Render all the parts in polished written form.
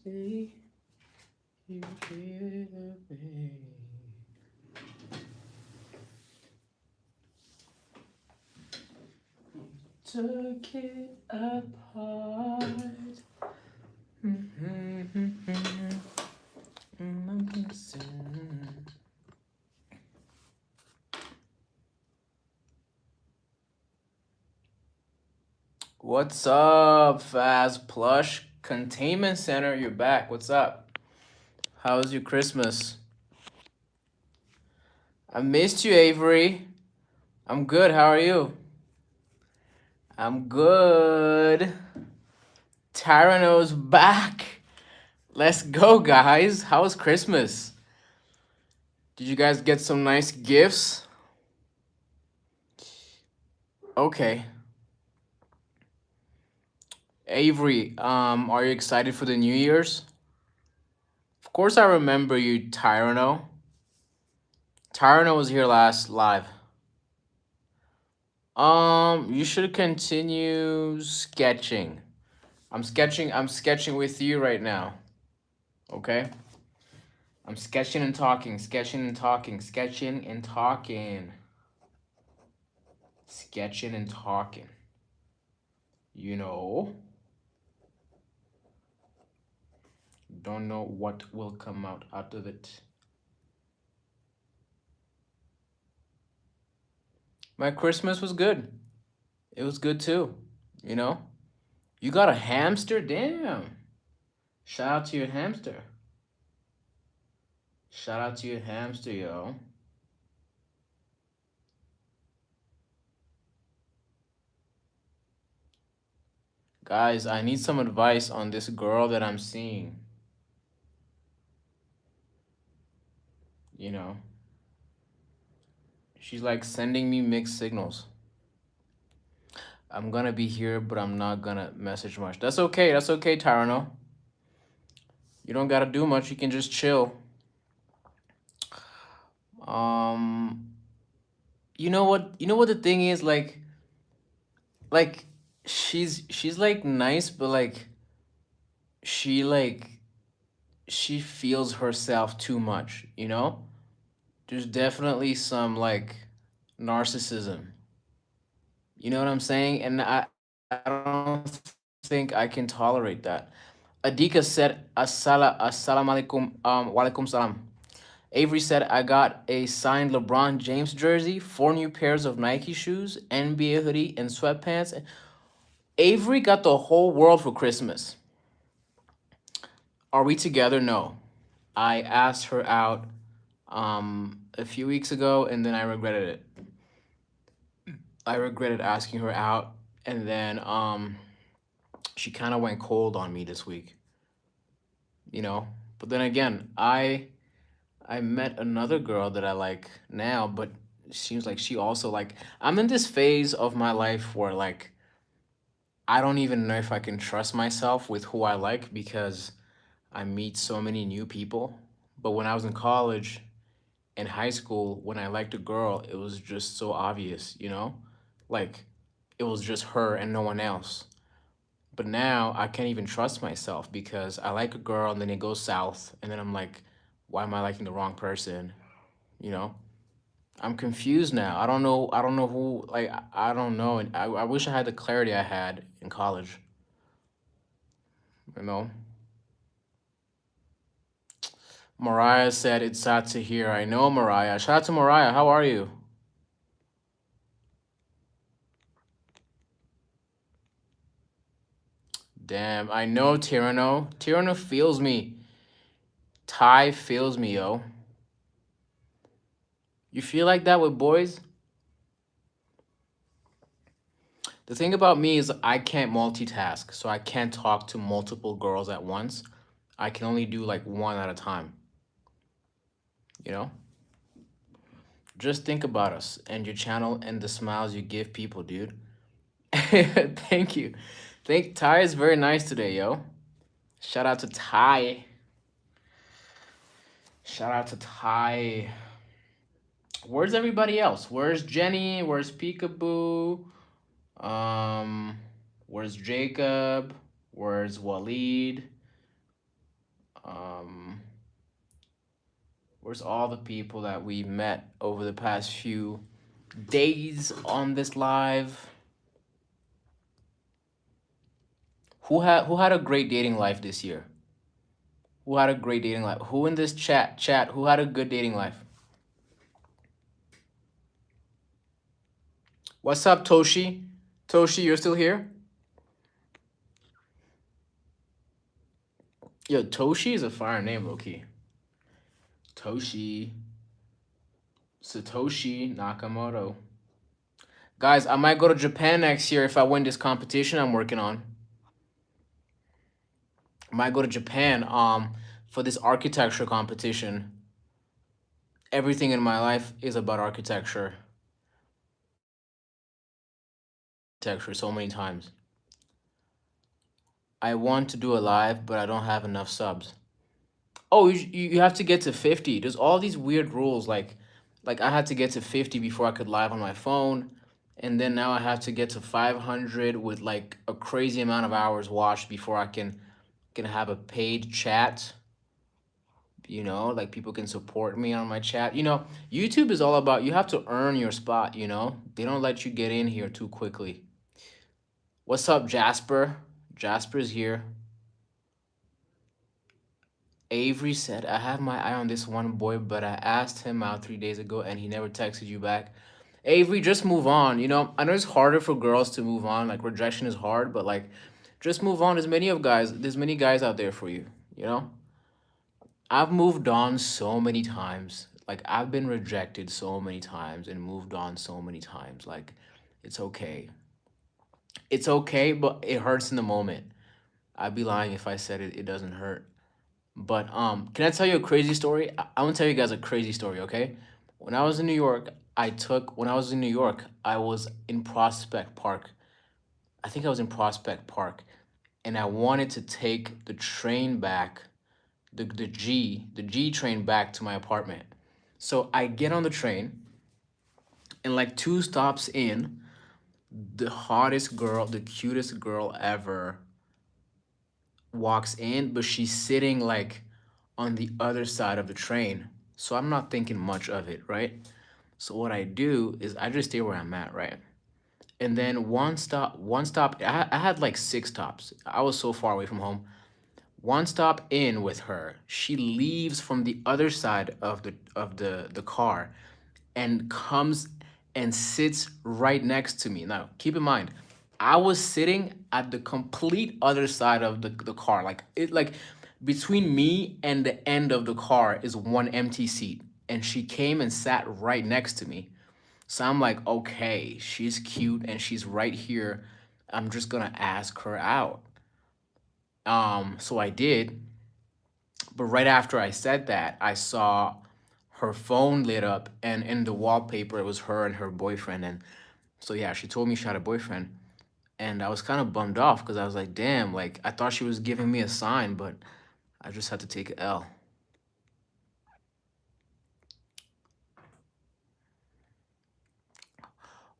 Say you created me. Took it apart. What's up, Fast Plush Containment Center? You're back. What's up? How was your Christmas? I missed you, Avery. I'm good. How are you? I'm good. Tyranno's back. Let's go, guys. How was Christmas? Did you guys get some nice gifts? Okay. Avery, are you excited for the New Year's? Of course I remember you, Tyranno. Tyranno was here last live. You should continue sketching. I'm sketching with you right now. Okay? I'm sketching and talking, sketching and talking, sketching and talking. Sketching and talking. You know? Don't know what will come out of it. My Christmas was good. It was good too. You know? You got a hamster? Damn. Shout out to your hamster. Shout out to your hamster, yo. Guys, I need some advice on this girl that I'm seeing. You know? She's like sending me mixed signals. I'm gonna be here, but I'm not gonna message much. That's okay. That's okay, Tyranno. You don't gotta do much. You can just chill. Um, you know what? You know what the thing is like she's like nice, but she like she feels herself too much. You know, there's definitely some like narcissism. You know what I'm saying? And I don't think I can tolerate that. Adika said, Assalamu alaikum, walaikum salam. Avery said, I got a signed LeBron James jersey, 4 new pairs of Nike shoes, NBA hoodie, and sweatpants. Avery got the whole world for Christmas. Are we together? No. I asked her out a few weeks ago, and then I regretted it. I regretted asking her out, and then she kind of went cold on me this week. You know, but then again, I met another girl that I like now, but it seems like she also like I'm in this phase of my life where like I don't even know if I can trust myself with who I like because I meet so many new people. But when I was in college and high school, when I liked a girl, it was just so obvious, you know? Like it was just her and no one else. But now I can't even trust myself because I like a girl and then it goes south and then I'm like, why am I liking the wrong person? You know? I'm confused now. I don't know who like I don't know. And I wish I had the clarity I had in college. You know? Mariah said it's sad to hear. I know Mariah. Shout out to Mariah. How are you? Damn, I know Tyranno. Tyranno feels me. Ty feels me, yo. You feel like that with boys? The thing about me is I can't multitask, so I can't talk to multiple girls at once. I can only do like one at a time. You know? Just think about us and your channel and the smiles you give people, dude. Thank you. Think Ty is very nice today, yo. Shout out to Ty. Shout out to Ty. Where's everybody else? Where's Jenny? Where's Peekaboo? Where's Jacob? Where's Waleed? Um, where's all the people that we met over the past few days on this live? Who had a great dating life this year? Who had a great dating life? Who in this chat, who had a good dating life? What's up, Toshi? Toshi, you're still here? Yo, Toshi is a fire name, low-key. Toshi. Satoshi Nakamoto. Guys, I might go to Japan next year if I win this competition I'm working on. I might go to Japan for this architecture competition. Everything in my life is about architecture. Architecture so many times. I want to do a live, but I don't have enough subs. Oh, you have to get to 50. There's all these weird rules like I had to get to 50 before I could live on my phone, and then now I have to get to 500 with like a crazy amount of hours watched before I can have a paid chat. You know, like people can support me on my chat. You know, YouTube is all about you have to earn your spot, you know? They don't let you get in here too quickly. What's up, Jasper? Jasper's here. Avery said, I have my eye on this one boy, but I asked him out 3 days ago and he never texted you back. Avery, just move on. You know, I know it's harder for girls to move on. Like rejection is hard, but like just move on. There's many guys out there for you, you know? I've moved on so many times. Like I've been rejected so many times and moved on so many times. Like it's okay. It's okay, but it hurts in the moment. I'd be lying if I said it doesn't hurt. But can I tell you a crazy story? I'm gonna tell you guys a crazy story, okay? When I was in New York, I was in Prospect Park. I think I was in Prospect Park, and I wanted to take the train back, the G train back to my apartment. So I get on the train, and like two stops in, the hottest girl, the cutest girl ever walks in, but she's sitting like on the other side of the train. So I'm not thinking much of it, right? So what I do is I just stay where I'm at, right? And then one stop, I had like six stops. I was so far away from home. One stop in with her, she leaves from the other side of the car and comes and sits right next to me. Now, keep in mind, I was sitting at the complete other side of the car. Like between me and the end of the car is one empty seat. And she came and sat right next to me. So I'm like, okay, she's cute and she's right here. I'm just gonna ask her out. So I did. But right after I said that, I saw her phone lit up, and in the wallpaper, it was her and her boyfriend. And so, yeah, she told me she had a boyfriend. And I was kind of bummed off because I was like, damn, like, I thought she was giving me a sign, but I just had to take a L.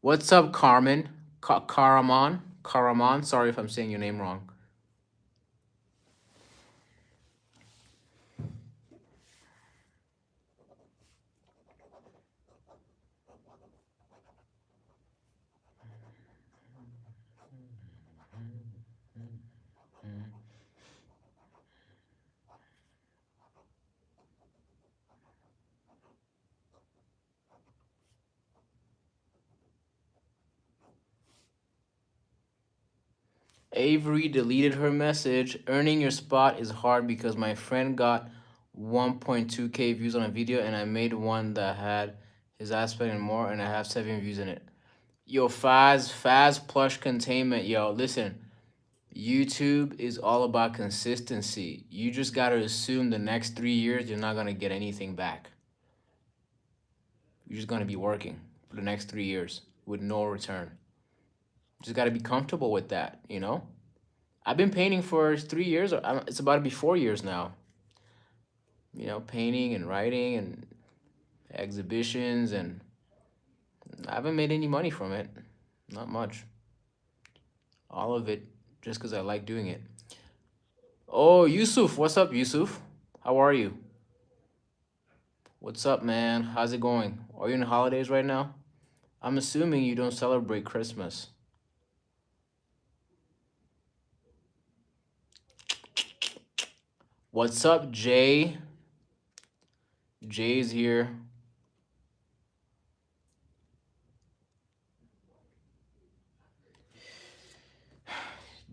What's up, Carmen? Karaman? Karaman? Sorry if I'm saying your name wrong. Avery deleted her message. Earning your spot is hard because my friend got 1.2K views on a video and I made one that had his aspect and more and I have 7 views in it. Yo, Faz Plush Containment. Yo, listen, YouTube is all about consistency. You just gotta assume the next 3 years you're not gonna get anything back. You're just gonna be working for the next 3 years with no return. Just gotta be comfortable with that, you know? I've been painting for 3 years. It's about to be 4 years now. You know, painting and writing and exhibitions, and I haven't made any money from it. Not much. All of it just because I like doing it. Oh, Yusuf, what's up, Yusuf? How are you? What's up, man? How's it going? Are you in the holidays right now? I'm assuming you don't celebrate Christmas. What's up, Jay? Jay's here.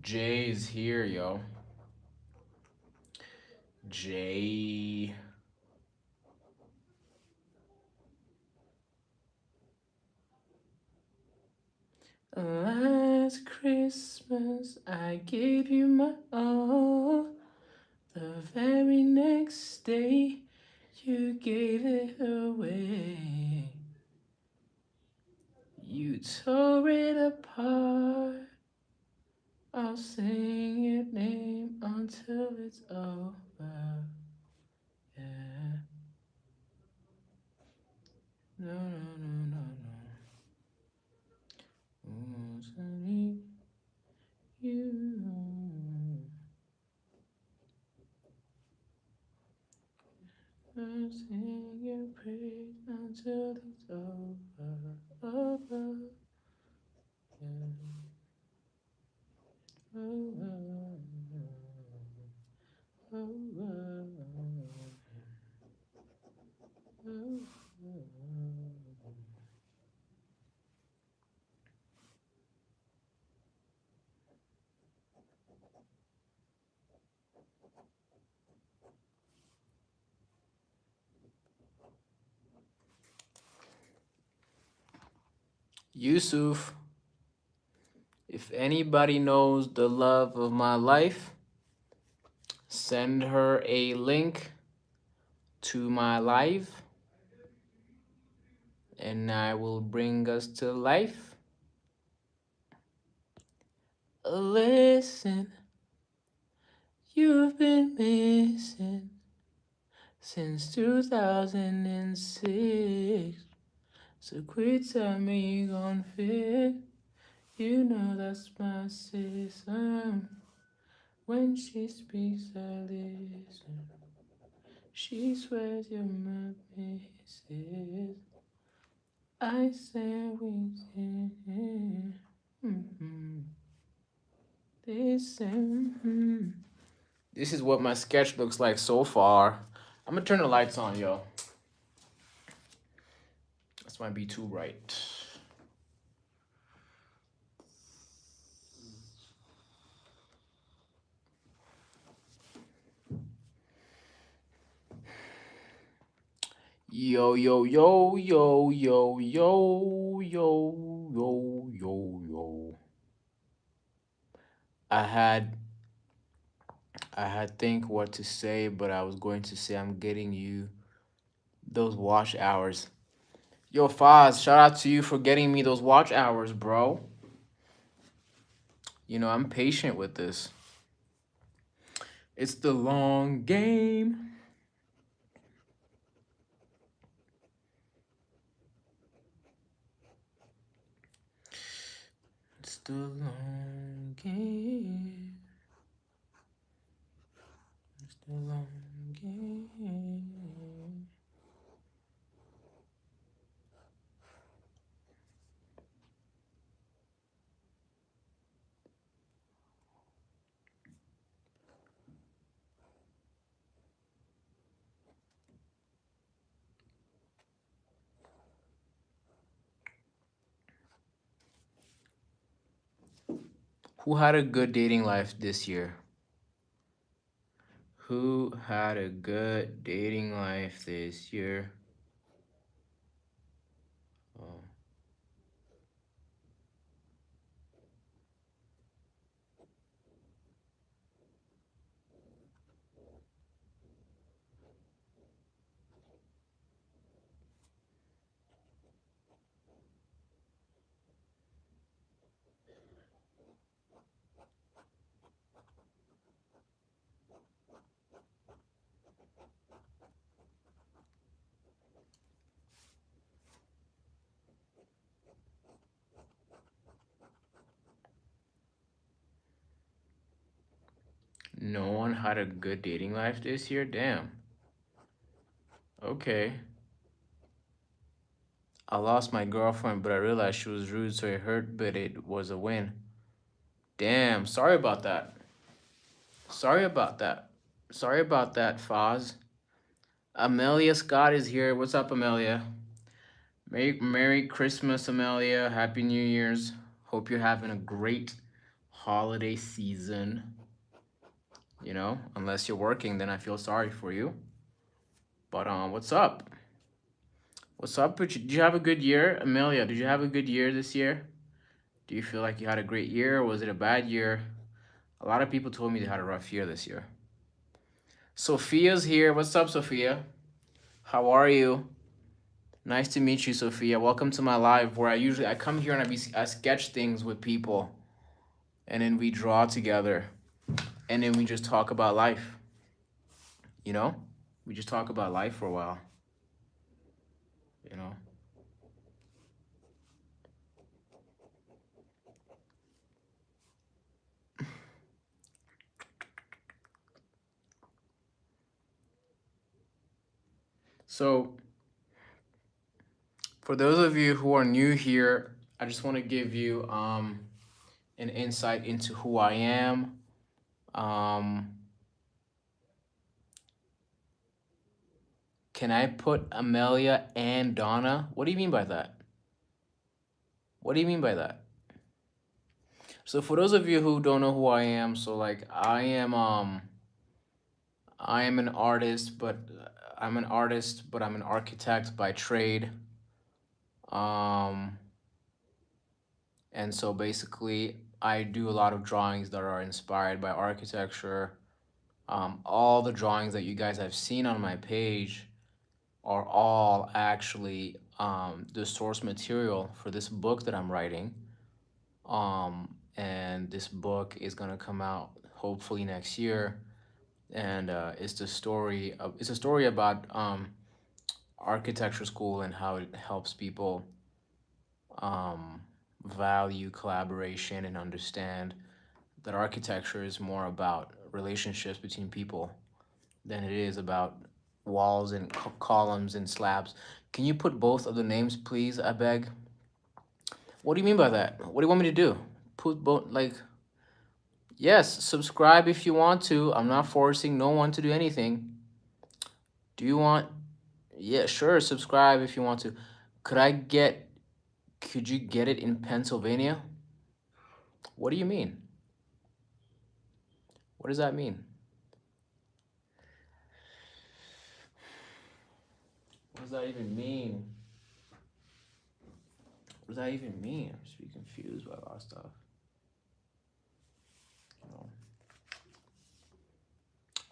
Jay's here, yo. Jay. Last Christmas, I gave you my all. The very next day, you gave it away. You tore it apart. I'll sing your name until it's over. Yeah. No, no, no, no, no. I need you. I'll sing your praise until it's over. Over. Yeah. Over. Over. Yusuf, if anybody knows the love of my life, send her a link to my live and I will bring us to life. Listen, you've been missing since 2006. So quit tell me you gon' fit. You know that's my system. When she speaks, I listen. She swears you're my missus. I say we did. Listen. This is what my sketch looks like so far. I'm gonna turn the lights on, yo. This might be too bright. Yo, yo, yo, yo, yo, yo, yo, yo, yo, yo. I had think what to say, but I was going to say I'm getting you those watch hours. Yo, Foz, shout out to you for getting me those watch hours, bro. You know, I'm patient with this. It's the long game. It's the long game. It's the long game. Who had a good dating life this year? Who had a good dating life this year? Oh. No one had a good dating life this year? Damn. Okay. I lost my girlfriend, but I realized she was rude, so it hurt, but it was a win. Damn, sorry about that. Sorry about that. Sorry about that, Foz. Amelia Scott is here. What's up, Amelia? Merry Christmas, Amelia. Happy New Year's. Hope you're having a great holiday season. You know, unless you're working, then I feel sorry for you. But what's up? What's up? Did you have a good year, Amelia? Did you have a good year this year? Do you feel like you had a great year, or was it a bad year? A lot of people told me they had a rough year this year. Sophia's here. What's up, Sophia? How are you? Nice to meet you, Sophia. Welcome to my live where I come here and I sketch things with people, and then we draw together, and then we just talk about life. You know, we just talk about life for a while. You know. So, for those of you who are new here, I just want to give you an insight into who I am. Can I put Amelia and Donna? What do you mean by that? What do you mean by that? So for those of you who don't know who I am, so like I am an artist, but I'm an architect by trade. Um and so basically I do a lot of drawings that are inspired by architecture. All the drawings that you guys have seen on my page are all actually the source material for this book that I'm writing. And this book is gonna come out hopefully next year, and it's a story about architecture school and how it helps people value collaboration and understand that architecture is more about relationships between people than it is about walls and columns and slabs. Can you put both of the names, please? I beg. What do you mean by that? What do you want me to do? Put both, like, yes, subscribe if you want to. I'm not forcing no one to do anything. Do you want? Yeah, sure, subscribe if you want to. Could you get it in Pennsylvania? What do you mean? What does that mean? What does that even mean? What does that even mean? I'm just be confused by a lot of stuff.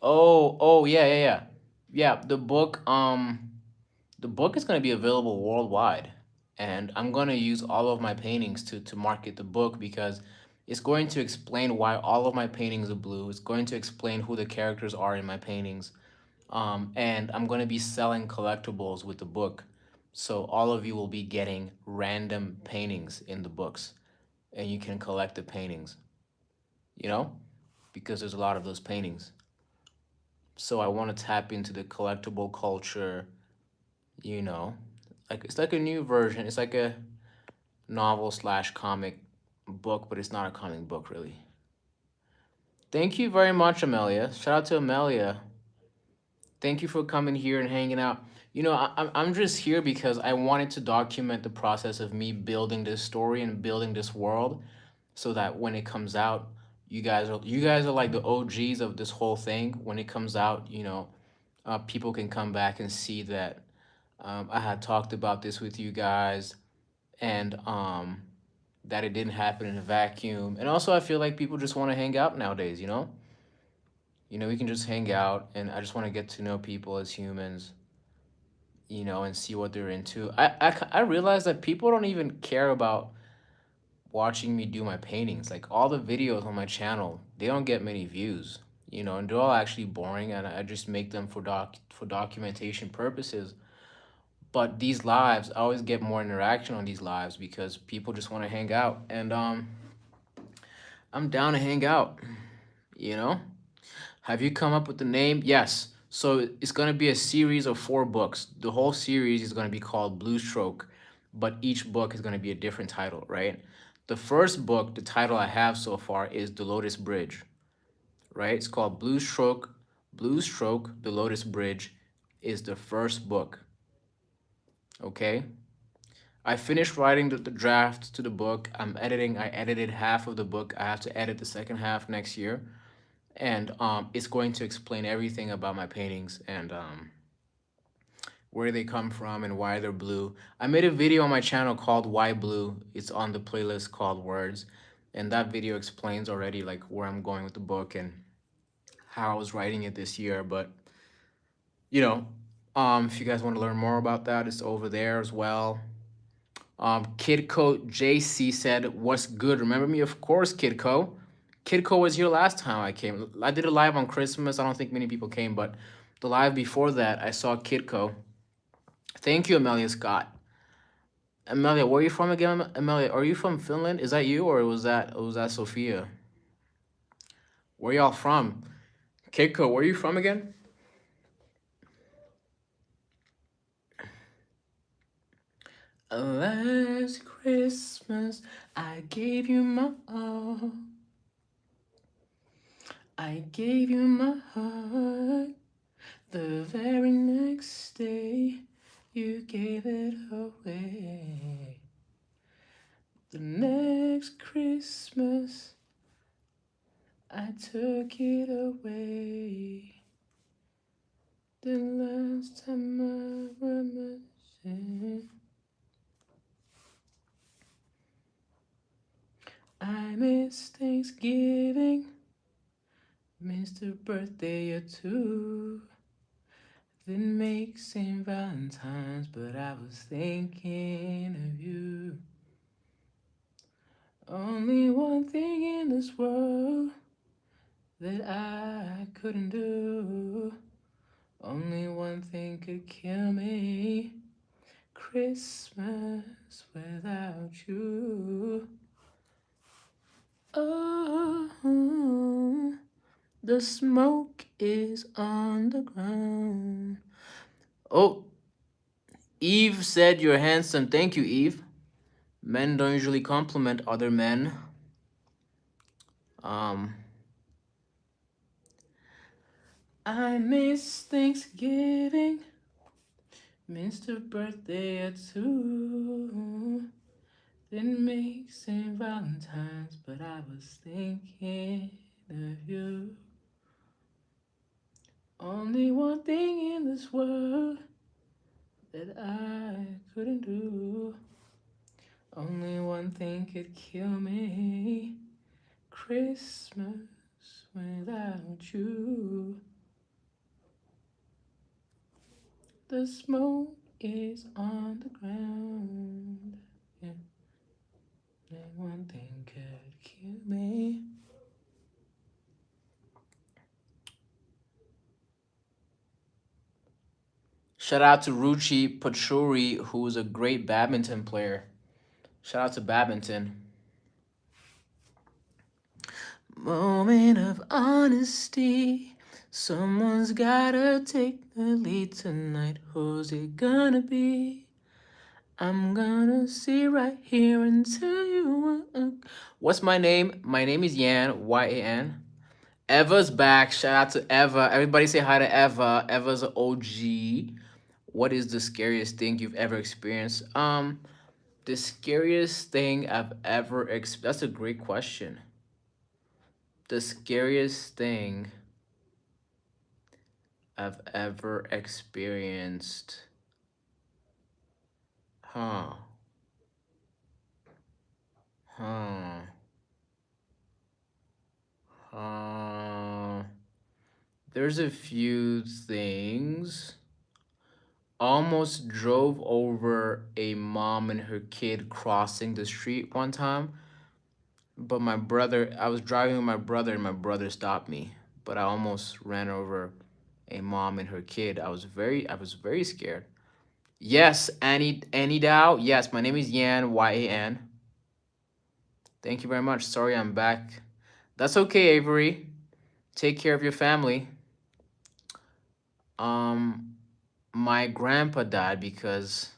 Oh, yeah. Yeah, the book is gonna be available worldwide. And I'm gonna use all of my paintings to market the book because it's going to explain why all of my paintings are blue. It's going to explain who the characters are in my paintings. And I'm gonna be selling collectibles with the book. So all of you will be getting random paintings in the books, and you can collect the paintings, you know, because there's a lot of those paintings. So I want to tap into the collectible culture, you know, like it's like a new version. It's like a novel slash comic book, but it's not a comic book really. Thank you very much, Amelia. Shout out to Amelia. Thank you for coming here and hanging out. You know, I'm just here because I wanted to document the process of me building this story and building this world, so that when it comes out, you guys are like the OGs of this whole thing. When it comes out, you know, people can come back and see that I had talked about this with you guys, and that it didn't happen in a vacuum. And also, I feel like people just want to hang out nowadays. You know, we can just hang out, and I just want to get to know people as humans. You know, and see what they're into. I realize that people don't even care about watching me do my paintings. Like all the videos on my channel, they don't get many views, you know, and they're all actually boring, and I just make them for documentation purposes. But these lives, I always get more interaction on these lives because people just want to hang out, and I'm down to hang out, you know. Have you come up with the name? Yes. So it's going to be a series of 4 books. The whole series is going to be called Blue Stroke, but each book is going to be a different title, right? The first book, the title I have so far is The Lotus Bridge, right? It's called Blue Stroke. Blue Stroke, The Lotus Bridge is the first book, okay? I finished writing the draft to the book. I'm editing. I edited half of the book. I have to edit the second half next year. And it's going to explain everything about my paintings and where they come from and why they're blue. I made a video on my channel called Why Blue. It's on the playlist called Words. And that video explains already like where I'm going with the book and how I was writing it this year. But you know, if you guys want to learn more about that, it's over there as well. Kidco JC said, "What's good? Remember me? Of course, Kidco. Kidco was here last time I came. I did a live on Christmas. I don't think many people came, but the live before that, I saw Kidco. Thank you, Amelia Scott. Amelia, where are you from again? Amelia, are you from Finland? Is that you, or was that Sophia? Where y'all from? Kidco, where are you from again? Last Christmas, I gave you my all. I gave you my heart. The very next day, you gave it away. The next Christmas, I took it away. The last time I remember. I miss Thanksgiving, missed a birthday or two. Didn't make St. Valentine's, but I was thinking of you. Only one thing in this world that I couldn't do. Only one thing could kill me. Christmas without you. Oh, the smoke is on the ground. Oh, Eve said you're handsome. Thank you, Eve. Men don't usually compliment other men. I miss Thanksgiving, missed a birthday or two. Didn't make St. Valentine's, but I was thinking of you. Only one thing in this world that I couldn't do. Only one thing could kill me. Christmas without you. The smoke is on the ground. Yeah. Only one thing could kill me. Shout out to Ruchi Pachuri, who's a great badminton player. Shout out to badminton. Moment of honesty. Someone's gotta take the lead tonight. Who's it gonna be? I'm gonna sit right here and tell you what's my name? My name is Yan, Y-A-N. Eva's back. Shout out to Eva. Everybody say hi to Eva. Eva's an OG. What is the scariest thing you've ever experienced? The scariest thing I've ever experienced. That's a great question. The scariest thing I've ever experienced. Huh. There's a few things. Almost drove over a mom and her kid crossing the street one time. But I was driving with my brother and my brother stopped me. But I almost ran over a mom and her kid. I was very scared. Yes, Annie Dow. Yes, my name is Yan, Y-A-N. Thank you very much. Sorry I'm back. That's okay, Avery. Take care of your family. Um, my grandpa died because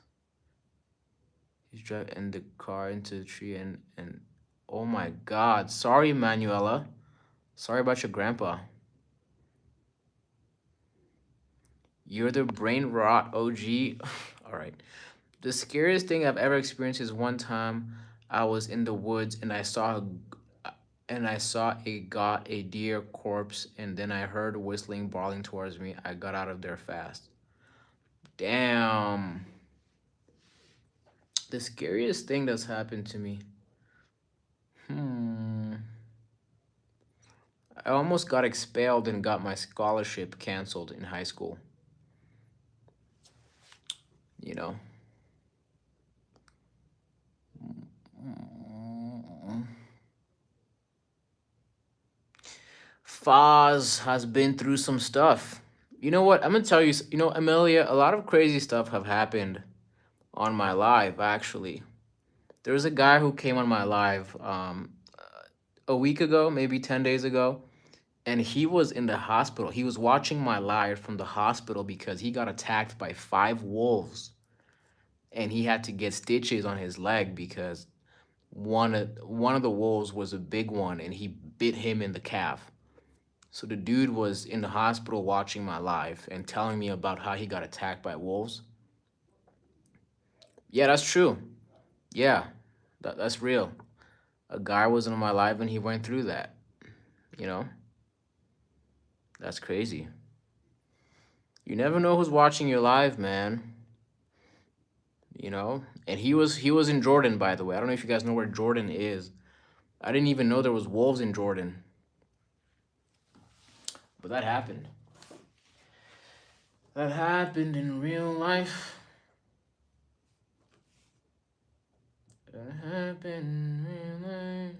he's driving the car into the tree and oh my God. Sorry, Manuela. Sorry about your grandpa. You're the brain rot OG. All right. The scariest thing I've ever experienced is one time I was in the woods and I saw a deer corpse, and then I heard whistling bawling towards me. I got out of there fast. Damn. The scariest thing that's happened to me. Hmm. I almost got expelled and got my scholarship canceled in high school. You know. Foz has been through some stuff. You know what? I'm gonna tell you. You know, Amelia, a lot of crazy stuff have happened on my live. Actually, there was a guy who came on my live a week ago, maybe 10 days ago, and he was in the hospital. He was watching my live from the hospital because he got attacked by 5 wolves, and he had to get stitches on his leg because one of the wolves was a big one, and he bit him in the calf. So the dude was in the hospital watching my live and telling me about how he got attacked by wolves. Yeah, that's true. Yeah, that's real. A guy was in my live and he went through that. You know, that's crazy. You never know who's watching your live, man. You know, and he was in Jordan, by the way. I don't know if you guys know where Jordan is. I didn't even know there was wolves in Jordan, but that happened. That happened in real life. That happened in real life.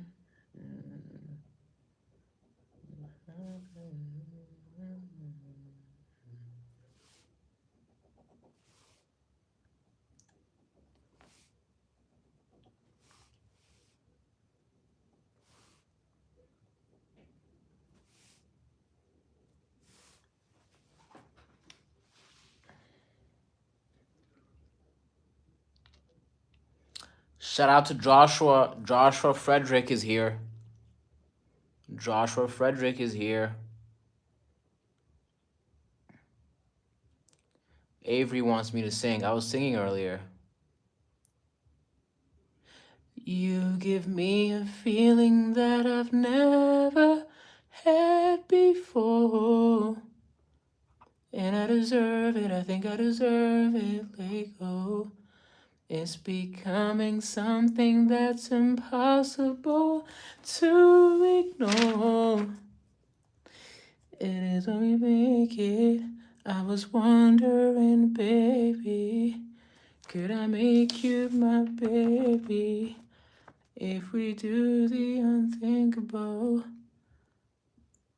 Shout out to Joshua. Joshua Frederick is here. Joshua Frederick is here. Avery wants me to sing. I was singing earlier. You give me a feeling that I've never had before. And I deserve it, I think I deserve it. Let go. It's becoming something that's impossible to ignore. It is when we make it. I was wondering, baby, could I make you my baby? If we do the unthinkable,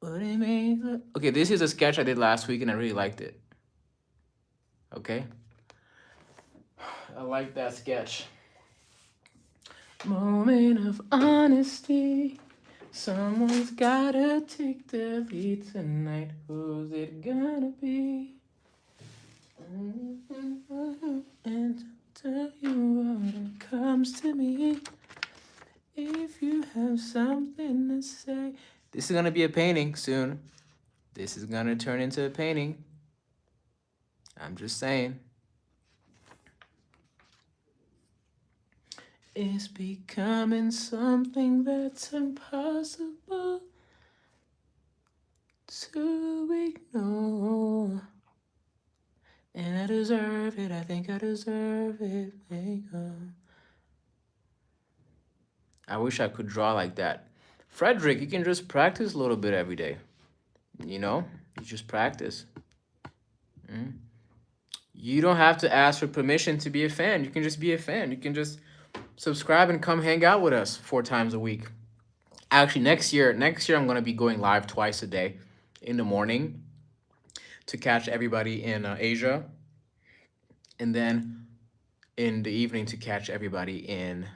would it make it? Okay, this is a sketch I did last week and I really liked it. Okay? I like that sketch. Moment of honesty. Someone's gotta take the lead tonight. Who's it gonna be? And tell you what it comes to me. If you have something to say. This is gonna be a painting soon. This is gonna turn into a painting. I'm just saying. It's becoming something that's impossible to ignore. And I deserve it, I think I deserve it. I wish I could draw like that. Frederick, you can just practice a little bit every day. You know, you just practice. You don't have to ask for permission to be a fan. You can just be a fan. You can just subscribe and come hang out with us 4 times a week. Actually, next year I'm gonna be going live twice a day, in the morning to catch everybody in Asia, and then in the evening to catch everybody in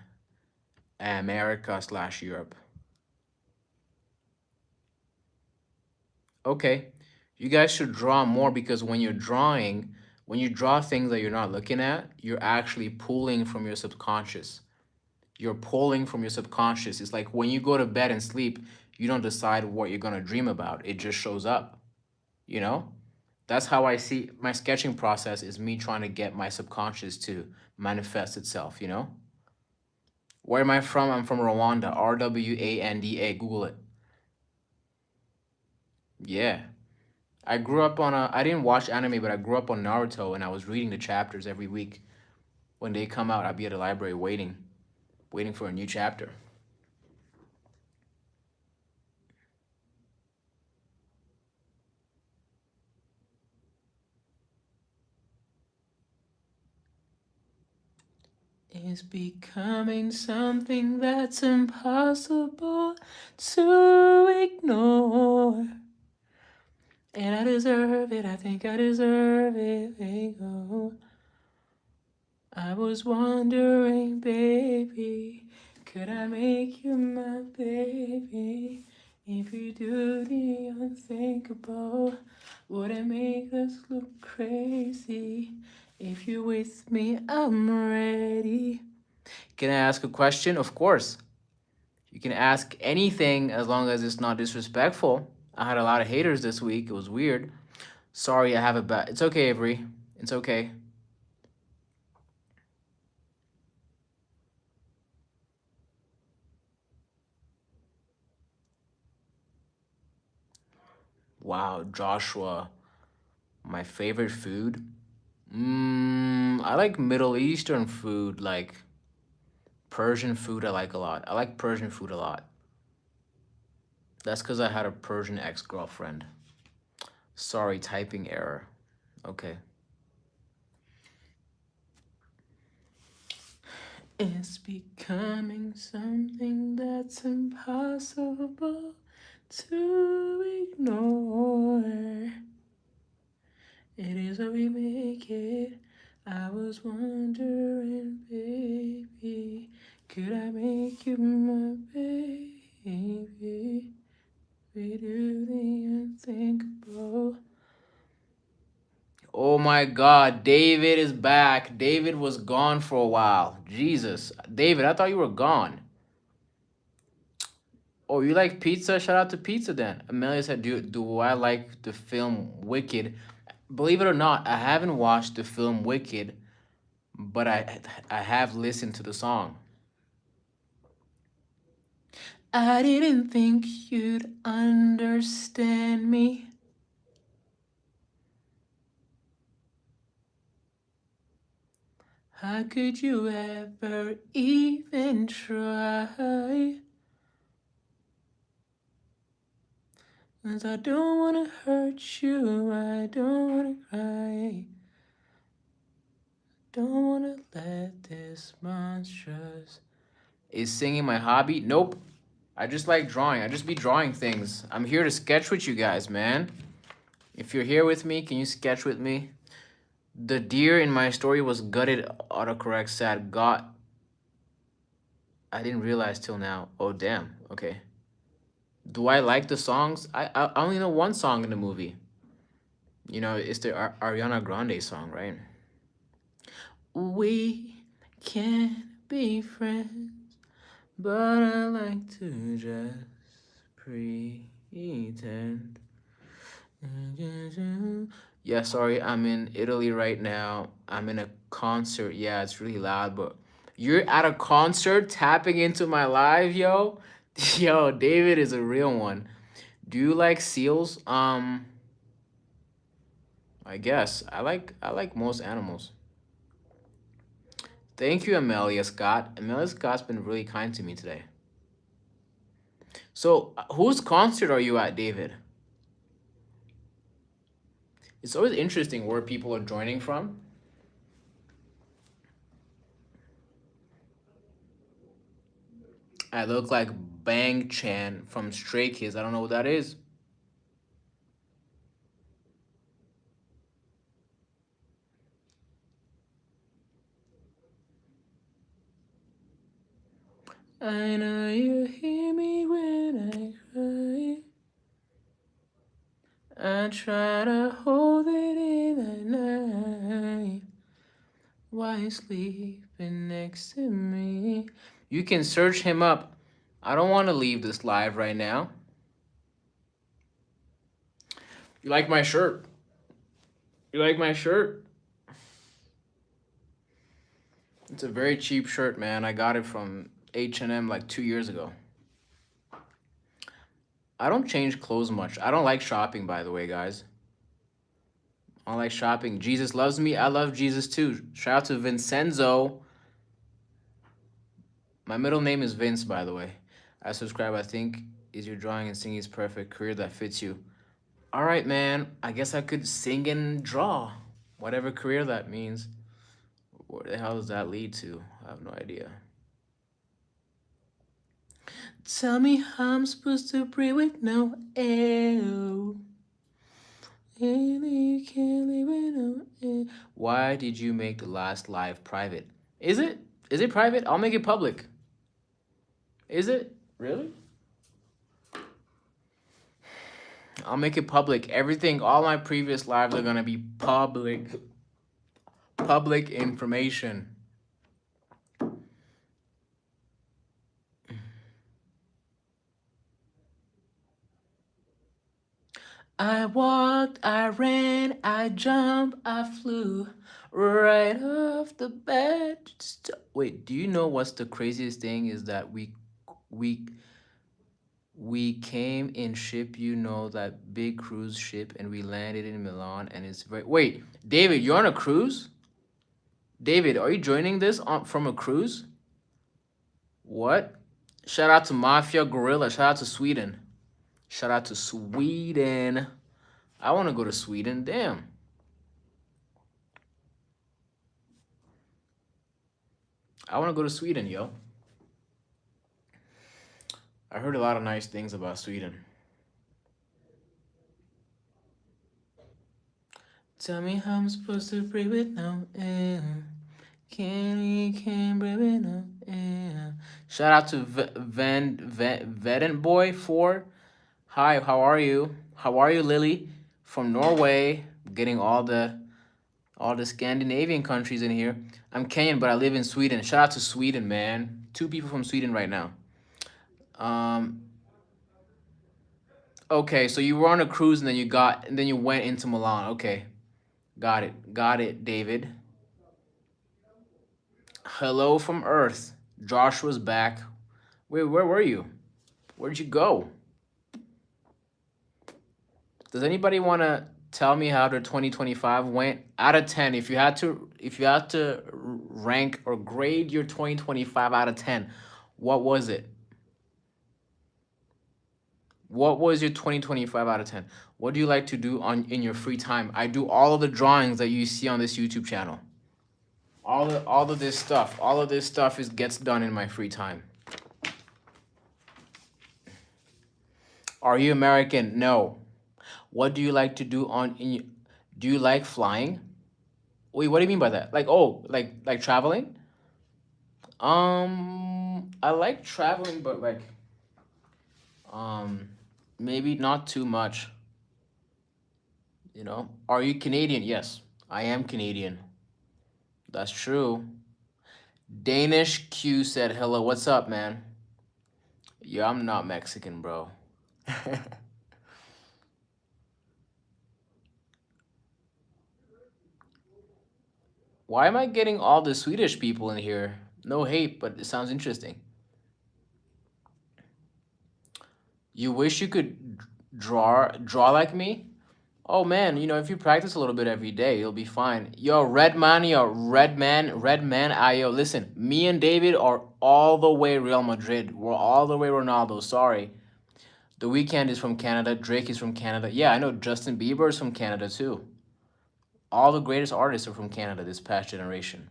America/Europe. Okay, you guys should draw more because when you're drawing, when you draw things that you're not looking at, you're actually pulling from your subconscious. You're pulling from your subconscious. It's like when you go to bed and sleep, you don't decide what you're gonna dream about. It just shows up, you know? That's how I see my sketching process is me trying to get my subconscious to manifest itself, you know? Where am I from? I'm from Rwanda. Rwanda. Google it. Yeah. I grew up on I didn't watch anime, but I grew up on Naruto and I was reading the chapters every week. When they come out, I'd be at the library waiting for a new chapter. Is becoming something that's impossible to ignore. And I deserve it, I think I deserve it. There you go. I was wondering, baby, could I make you my baby? If you do the unthinkable, would it make us look crazy? If you're with me, I'm ready. Can I ask a question? Of course. You can ask anything as long as it's not disrespectful. I had a lot of haters this week. It was weird. Sorry, I have a bad. It's okay, Avery. It's okay. Wow, Joshua. My favorite food? I like Middle Eastern food, like Persian food. I like a lot. I like Persian food a lot. That's because I had a Persian ex girlfriend. Sorry, typing error. Okay. It's becoming something that's impossible to ignore. It is what we make it. I was wondering, baby, could I make you my baby? We do the unthinkable. Oh my God, David is back. David was gone for a while. Jesus. David, I thought you were gone. Oh, you like pizza? Shout out to pizza then. Amelia said, do I like the film Wicked? Believe it or not, I haven't watched the film Wicked, but I have listened to the song. I didn't think you'd understand me. How could you ever even try? 'Cause I don't wanna hurt you, I don't wanna cry. Don't wanna let this monstrous. Is singing my hobby? Nope. I just like drawing. I just be drawing things. I'm here to sketch with you guys, man. If you're here with me, can you sketch with me? The deer in my story was gutted, autocorrect sad, got. I didn't realize till now. Oh, damn. Okay. Do I like the songs? I only know one song in the movie. You know, it's the Ariana Grande song, right? We can be friends, but I like to just pretend. Yeah, sorry, I'm in Italy right now. I'm in a concert. Yeah, it's really loud, but you're at a concert tapping into my live, yo. Yo, David is a real one. Do you like seals? I guess. I like most animals. Thank you, Amelia Scott. Amelia Scott's been really kind to me today. So, whose concert are you at, David? It's always interesting where people are joining from. I look like Bang Chan from Stray Kids. I don't know what that is. I know you hear me when I cry. I try to hold it in the night while you're sleeping next to me. You can search him up. I don't want to leave this live right now. You like my shirt? You like my shirt? It's a very cheap shirt, man. I got it from H&M like 2 years ago. I don't change clothes much. I don't like shopping, by the way, guys. I don't like shopping. Jesus loves me. I love Jesus too. Shout out to Vincenzo. My middle name is Vince, by the way. I subscribe. I think is your drawing and singing is perfect. Career that fits you. All right, man. I guess I could sing and draw. Whatever career that means. Where the hell does that lead to? I have no idea. Tell me how I'm supposed to breathe with no air. Why did you make the last live private? Is it? Is it private? I'll make it public. Is it? Really? I'll make it public. Everything, all my previous lives are gonna be public. Public information. I walked, I ran, I jumped, I flew right off the bed. Wait, do you know what's the craziest thing is that we came in ship, you know, that big cruise ship, and we landed in Milan, and it's very... Wait, David, you're on a cruise? David, are you joining this from a cruise? What? Shout out to Mafia Gorilla. Shout out to Sweden. Shout out to Sweden. I want to go to Sweden. Damn. I want to go to Sweden, yo. I heard a lot of nice things about Sweden. Tell me how I'm supposed to breathe with no air. Can't breathe with no air. Shout out to Vedenboy 4. Hi, how are you? How are you, Lily? From Norway. Getting all the Scandinavian countries in here. I'm Kenyan, but I live in Sweden. Shout out to Sweden, man. 2 people from Sweden right now. Okay, so you were on a cruise and then you went into Milan. Okay. Got it, David. Hello from Earth. Joshua's back. Wait, where were you? Where'd you go? Does anybody want to tell me how the 2025 went? Out of 10, if you had to rank or grade your 2025 out of 10, what was it? What was your 2025 out of 10? What do you like to do in your free time? I do all of the drawings that you see on this YouTube channel. All of this stuff. All of this stuff gets done in my free time. Are you American? No. What do you like to do do you like flying? Wait, what do you mean by that? Like, oh, like traveling? I like traveling, but like maybe not too much. You know? Are you Canadian? Yes, I am Canadian. That's true. Danish Q said hello. What's up, man? Yeah, I'm not Mexican, bro. Why am I getting all the Swedish people in here? No hate, but it sounds interesting. You wish you could draw like me? Oh man, you know, if you practice a little bit every day, you'll be fine. Yo, red man, listen, me and David are all the way Real Madrid. We're all the way Ronaldo, sorry. The Weeknd is from Canada, Drake is from Canada. Yeah, I know Justin Bieber is from Canada too. All the greatest artists are from Canada this past generation.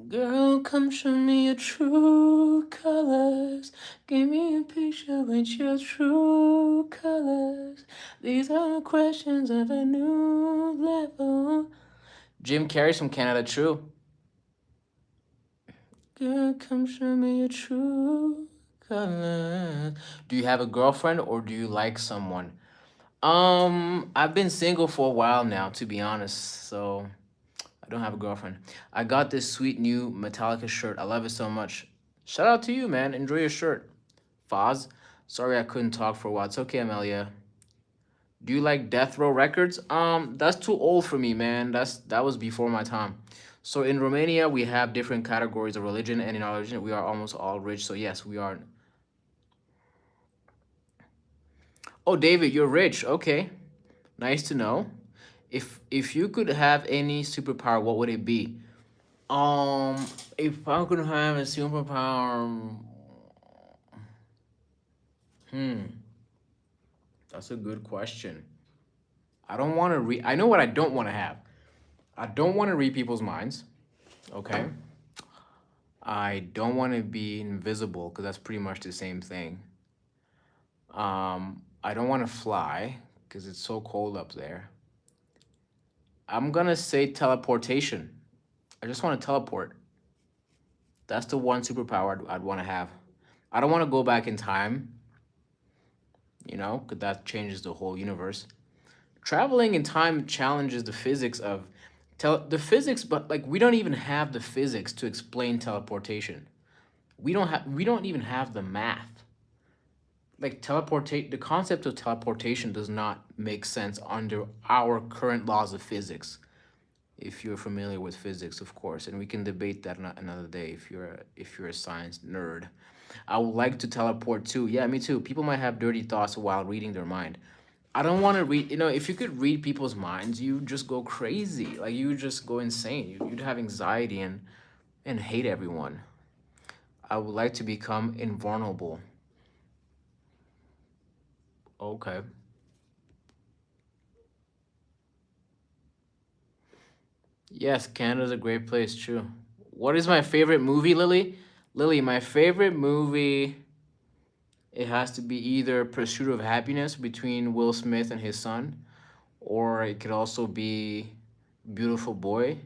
Girl, come show me your true colors. Give me a picture with your true colors. These are questions of a new level. Jim Carrey's from Canada, true. Girl, come show me your true Do you have a girlfriend or do you like someone? I've been single for a while now, to be honest. So I don't have a girlfriend. I got this sweet new Metallica shirt. I love it so much. Shout out to you, man. Enjoy your shirt. Foz. Sorry I couldn't talk for a while. It's okay, Amelia. Do you like Death Row Records? That's too old for me, man. That was before my time. So in Romania, we have different categories of religion, and in our religion, we are almost all rich. So yes, we are. Oh, David, you're rich. Okay, nice to know. If you could have any superpower, what would it be? Um, if I could have a superpower, hmm, that's a good question. I don't want to read. I know what I don't want to have. I don't want to read people's minds. Okay. I don't want to be invisible because that's pretty much the same thing. I don't want to fly because it's so cold up there. I'm gonna say teleportation. I just want to teleport. That's the one superpower I'd want to have. I don't want to go back in time, because that changes the whole universe. Traveling in time challenges the physics of the physics, but like we don't even have the physics to explain teleportation. We don't even have the math. Like teleportate the concept of teleportation does not make sense under our current laws of physics. If you're familiar with physics, of course, and we can debate that another day if you're a science nerd. I would like to teleport too. Yeah, me too. People might have dirty thoughts while reading their mind. I don't want to read. If you could read people's minds, you just go crazy. Like you would just go insane. You'd have anxiety and hate everyone. I would like to become invulnerable. Okay. Yes, Canada's a great place. True. What is my favorite movie, Lily? Lily, my favorite movie. It has to be either Pursuit of Happiness between Will Smith and his son, or it could also be Beautiful Boy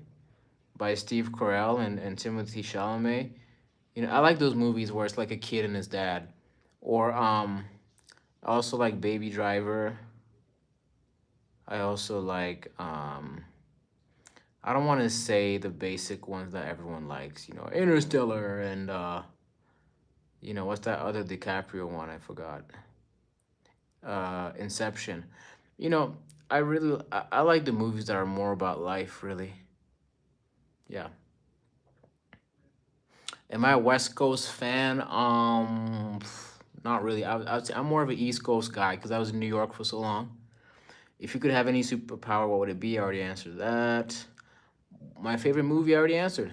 by Steve Carell and Timothy Chalamet. I like those movies where it's like a kid and his dad. Or I also like Baby Driver. I also like I don't want to say the basic ones that everyone likes, Interstellar and what's that other DiCaprio one? I forgot. Inception. You know, I like the movies that are more about life, really. Yeah. Am I a West Coast fan? Not really. I would say I'm more of an East Coast guy because I was in New York for so long. If you could have any superpower, what would it be? I already answered that. My favorite movie, I already answered.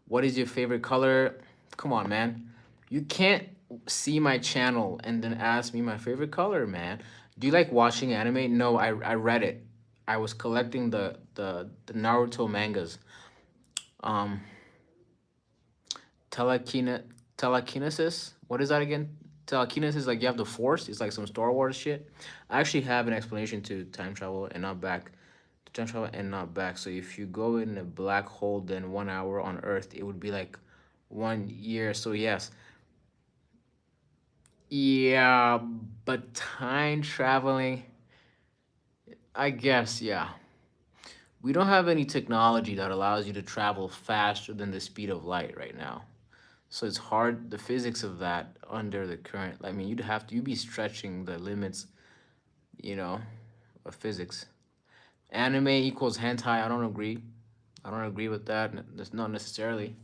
What is your favorite color? Come on, man. You can't see my channel and then ask me my favorite color, man. Do you like watching anime? No, I read it. I was collecting the Naruto mangas. Um, telekine telekinesis. What is that again? Telekinesis, like you have the force. It's like some Star Wars shit. I actually have an explanation to time travel and not back. To time travel and not back. So if you go in a black hole, then 1 hour on Earth, it would be like 1 year. So yes, yeah, but time traveling, I guess, yeah. We don't have any technology that allows you to travel faster than the speed of light right now. So it's hard, the physics of that under the current. I mean, you'd be stretching the limits, you know, of physics. Anime equals hentai. I don't agree. I don't agree with that. That's not necessarily.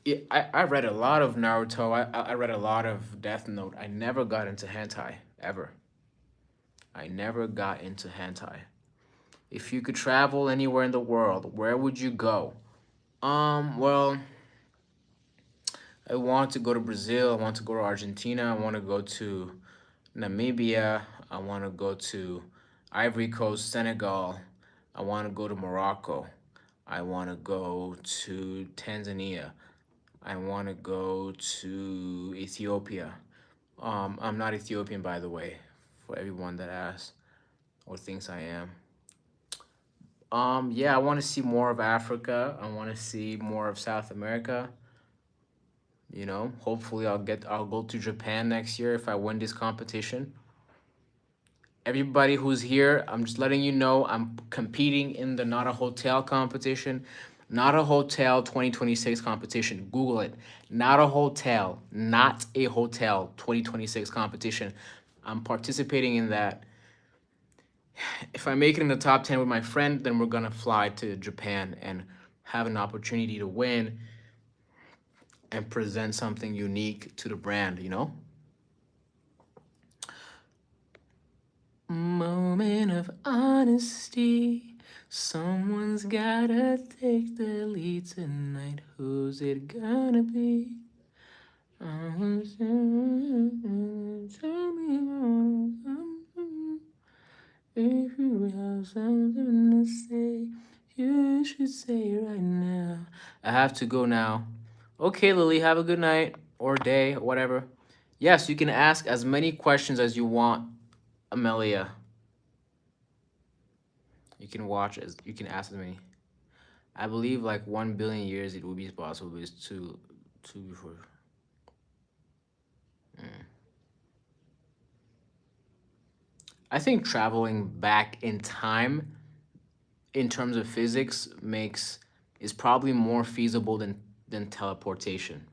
Yeah, I read a lot of Naruto. I read a lot of Death Note. I never got into hentai ever. I never got into hentai. If you could travel anywhere in the world, where would you go? Well, I want to go to Brazil. I want to go to Argentina. I want to go to Namibia. I want to go to Ivory Coast, Senegal. I want to go to Morocco. I want to go to Tanzania. I want to go to Ethiopia. I'm not Ethiopian, by the way, for everyone that asks or thinks I am. Yeah, I want to see more of Africa. I want to see more of South America. You know, hopefully I'll go to Japan next year if I win this competition. Everybody who's here, I'm just letting you know I'm competing in the Not a Hotel competition. Not a Hotel 2026 competition. Google it. Not a Hotel, not a Hotel 2026 competition. I'm participating in that. If I make it in the top 10 with my friend, then we're gonna fly to Japan and have an opportunity to win and present something unique to the brand, you know? Moment of honesty. Someone's gotta take the lead tonight. Who's it gonna be? Tell me if you have something to say, you should say it right now. I have to go now. Okay, Lily, have a good night or day, whatever. Yes, you can ask as many questions as you want, Amelia. You can watch as you can ask as many. I believe like 1 billion years it will be possible, but it's two before. Mm. I think traveling back in time in terms of physics makes is probably more feasible than teleportation.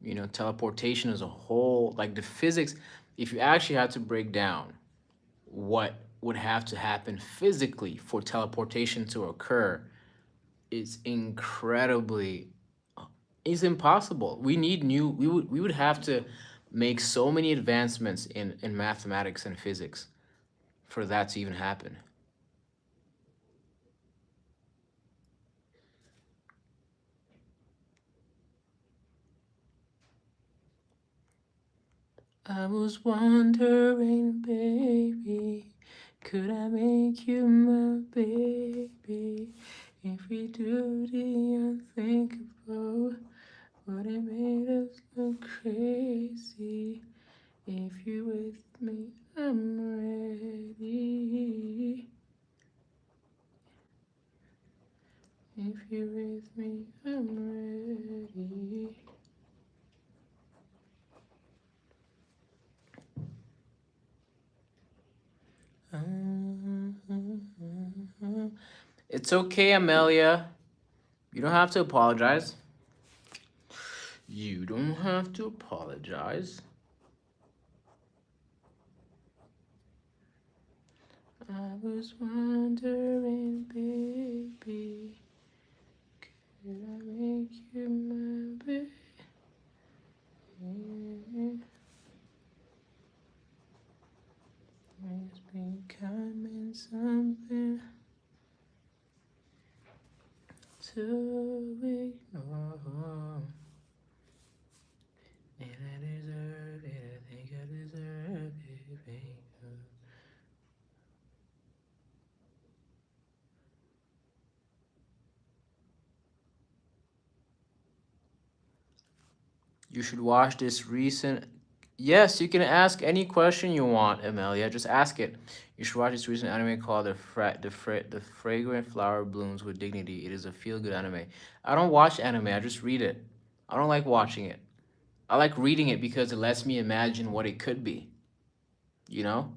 You know, teleportation as a whole, like the physics, if you actually had to break down what would have to happen physically for teleportation to occur, it's incredibly it's impossible. We would have to make so many advancements in mathematics and physics for that to even happen. I was wondering, baby, could I make you my baby? If we do the unthinkable, would it make us look crazy? If you with me, I'm ready. If you with me, I'm ready. It's okay, Amelia. You don't have to apologize. You don't have to apologize. I was wondering, baby, could I make you my baby? It's becoming something to ignore. And I deserve it, I think I deserve it, baby. You should watch this recent. Yes, you can ask any question you want, Amelia. Just ask it. You should watch this recent anime called The Fragrant Flower Blooms with Dignity. It is a feel good anime. I don't watch anime. I just read it. I don't like watching it. I like reading it because it lets me imagine what it could be. You know,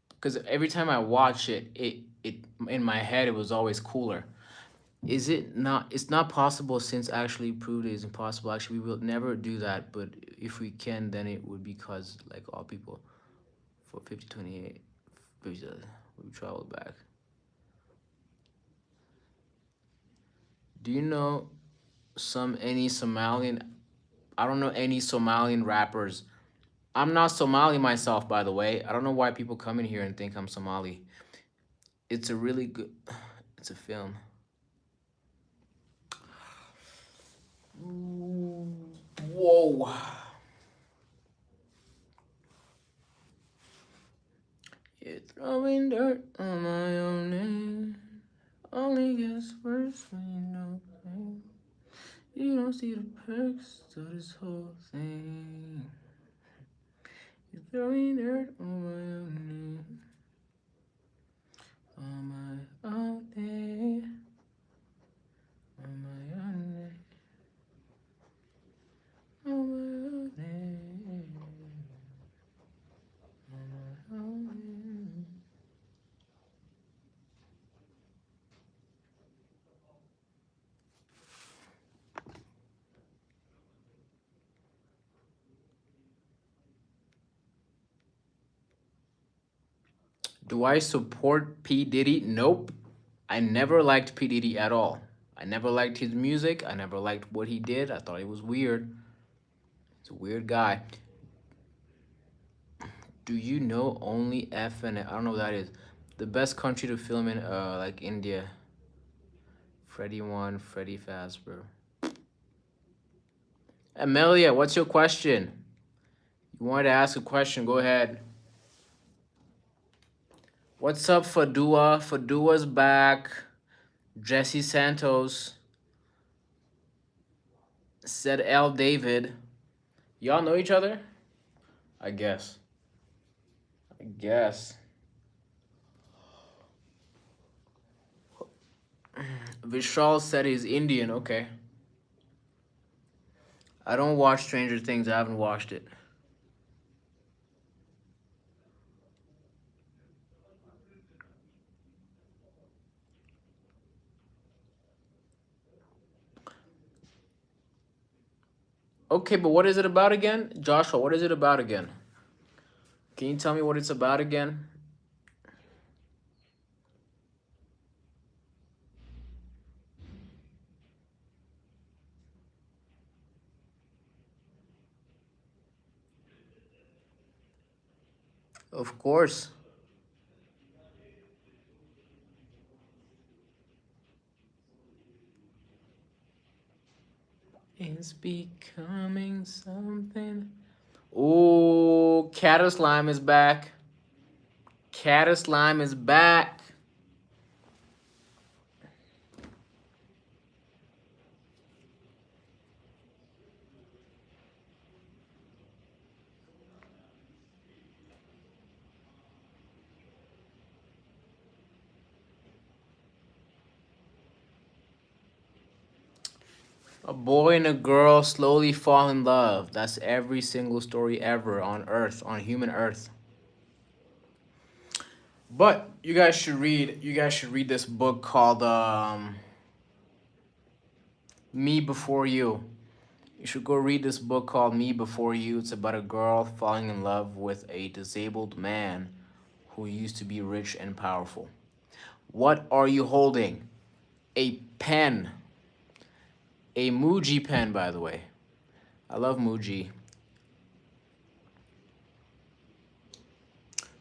because every time I watch it, it in my head it was always cooler. Is it not? It's not possible since actually proved it is impossible. Actually, we will never do that. But if we can, then it would be cause like all people for 5028, we traveled back. Do you know any Somalian? I don't know any Somalian rappers. I'm not Somali myself, by the way. I don't know why people come in here and think I'm Somali. It's a really good. It's a film. Whoa. You're throwing dirt on my own name. Only gets worse when you know pain. You don't see the perks to this whole thing. You're throwing dirt on my own name. On my own name. On my own name. Do I support P. Diddy? Nope. I never liked P. Diddy at all. I never liked his music. I never liked what he did. I thought he was weird. He's a weird guy. Do you know only F and I don't know what that is. The best country to film in, like India. Freddie One, Freddie Fazbear. Amelia, what's your question? You wanted to ask a question, go ahead. What's up, Fadua? Fadua's back. Jesse Santos. Said L. David. Y'all know each other? I guess. Vishal said he's Indian. Okay. I don't watch Stranger Things. I haven't watched it. Okay, but what is it about again? Joshua, what is it about again? Can you tell me what it's about again? Of course. It's becoming something. Ooh, Caddis Slime is back. Caddis Slime is back. A boy and a girl slowly fall in love. That's every single story ever on Earth, on human Earth. But you guys should read this book called Me Before You. You should go read this book called Me Before You. It's about a girl falling in love with a disabled man who used to be rich and powerful. What are you holding? A pen. A Muji pen, by the way. I love Muji.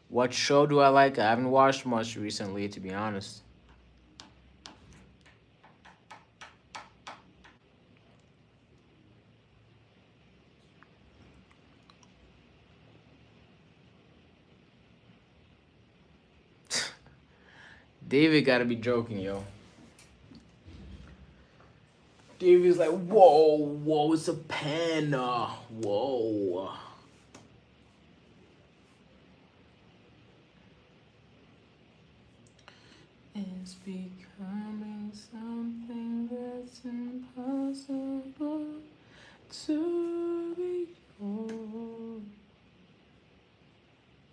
What show do I like? I haven't watched much recently, to be honest. David gotta be joking, yo. David's like, whoa, it's a pen. Whoa. It's becoming something that's impossible to be told.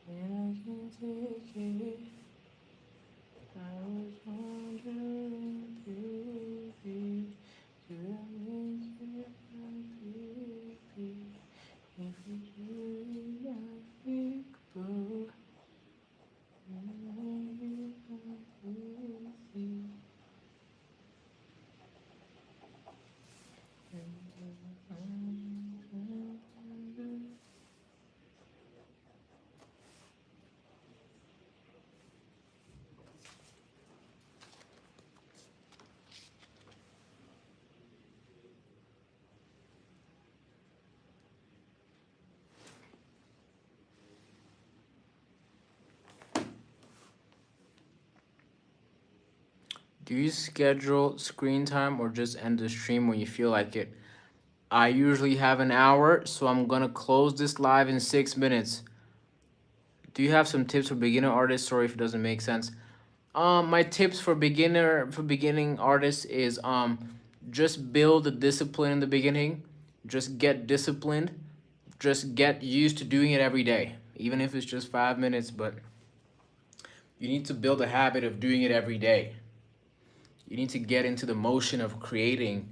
And I can take it. I was wondering, baby, could I make you my baby? If you do, I think, boo. Do you schedule screen time or just end the stream when you feel like it? I usually have an hour, so I'm gonna close this live in 6 minutes. Do you have some tips for beginner artists? Sorry if it doesn't make sense. My tips for beginning artists is just build a discipline in the beginning. Just get disciplined. Just get used to doing it every day, even if it's just 5 minutes, but you need to build a habit of doing it every day. You need to get into the motion of creating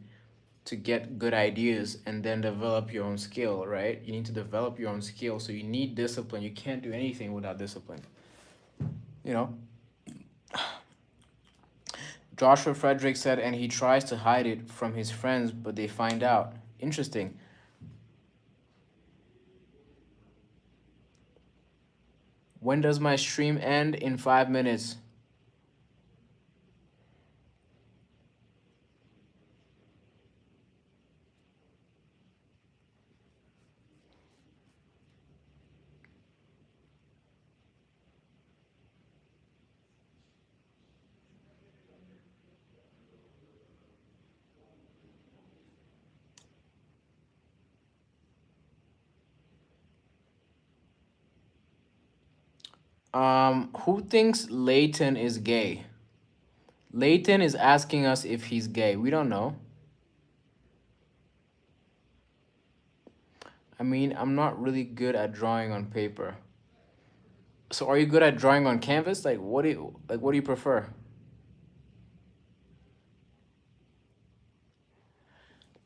to get good ideas and then develop your own skill, right? You need to develop your own skill, so you need discipline. You can't do anything without discipline. You know, Joshua Frederick said, and he tries to hide it from his friends, but they find out. Interesting. When does my stream end? In 5 minutes. Who thinks Leighton is gay? Leighton is asking us if he's gay. We don't know. I mean, I'm not really good at drawing on paper. So are you good at drawing on canvas? Like what do you prefer?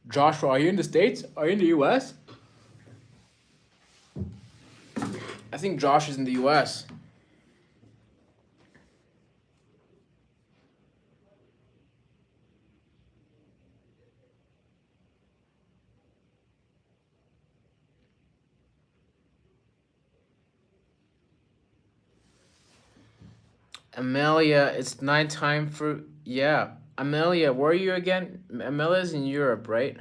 Joshua, are you in the States? Are you in the US? I think Josh is in the US. Amelia, it's nighttime for yeah. Amelia, where are you again? Amelia's in Europe, right?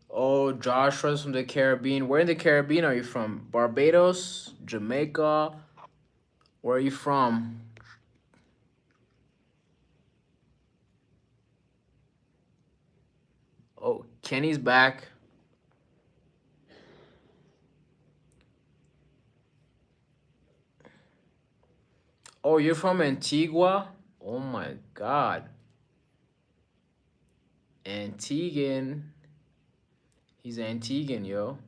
Oh, Joshua's from the Caribbean. Where in the Caribbean are you from? Barbados, Jamaica. Where are you from? Oh, Kenny's back. Oh, you're from Antigua? Oh my God. Antiguan. He's Antiguan, yo.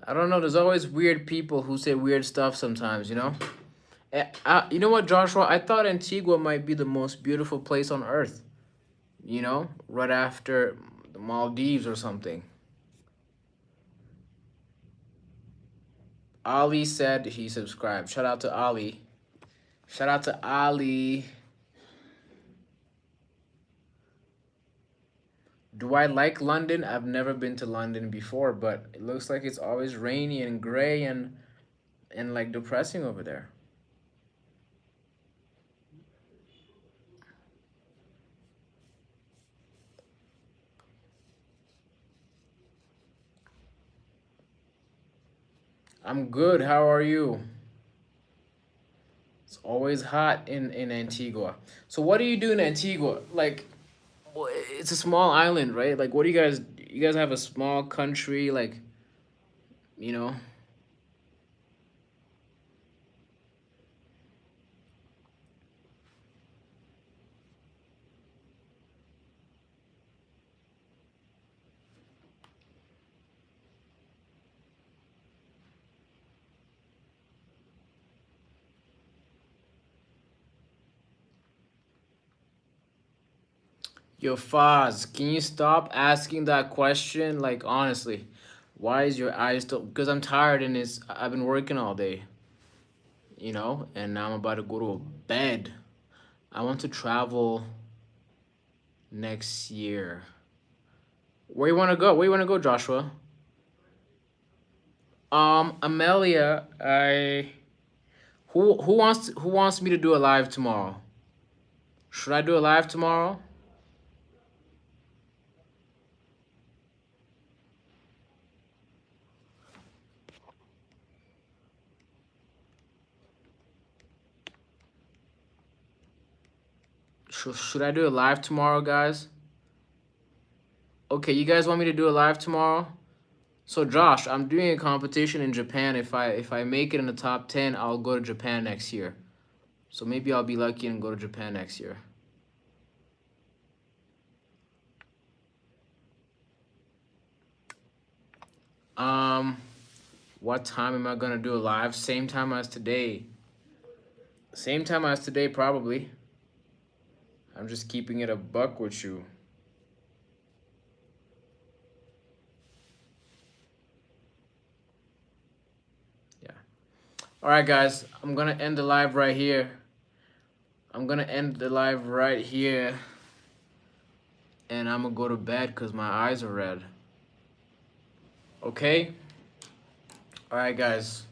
I don't know. There's always weird people who say weird stuff sometimes, you know? You know what, Joshua? I thought Antigua might be the most beautiful place on earth, you know? Right after the Maldives or something. Ali said he subscribed. Shout out to Ali. Shout out to Ali. Do I like London? I've never been to London before, but it looks like it's always rainy and gray and like depressing over there. I'm good. How are you? It's always hot in Antigua. So what do you do in Antigua? Like, it's a small island, right? Like, what do you guys have a small country, like, you know? Yo, Foz, can you stop asking that question? Like, honestly, why is your eyes still? Because I'm tired and I've been working all day, you know, and now I'm about to go to bed. I want to travel next year. Where you want to go? Where you want to go, Joshua? Amelia, who wants me to do a live tomorrow? Should I do a live tomorrow? Should I do a live tomorrow, guys? Okay, you guys want me to do a live tomorrow? So Josh, I'm doing a competition in Japan. If I make it in the top 10, I'll go to Japan next year. So maybe I'll be lucky and go to Japan next year. Um, what time am I gonna do a live? Same time as today. Same time as today, probably. I'm just keeping it a buck with you. Yeah. All right, guys. I'm gonna end the live right here. I'm gonna end the live right here. And I'm gonna go to bed because my eyes are red. Okay? All right, guys.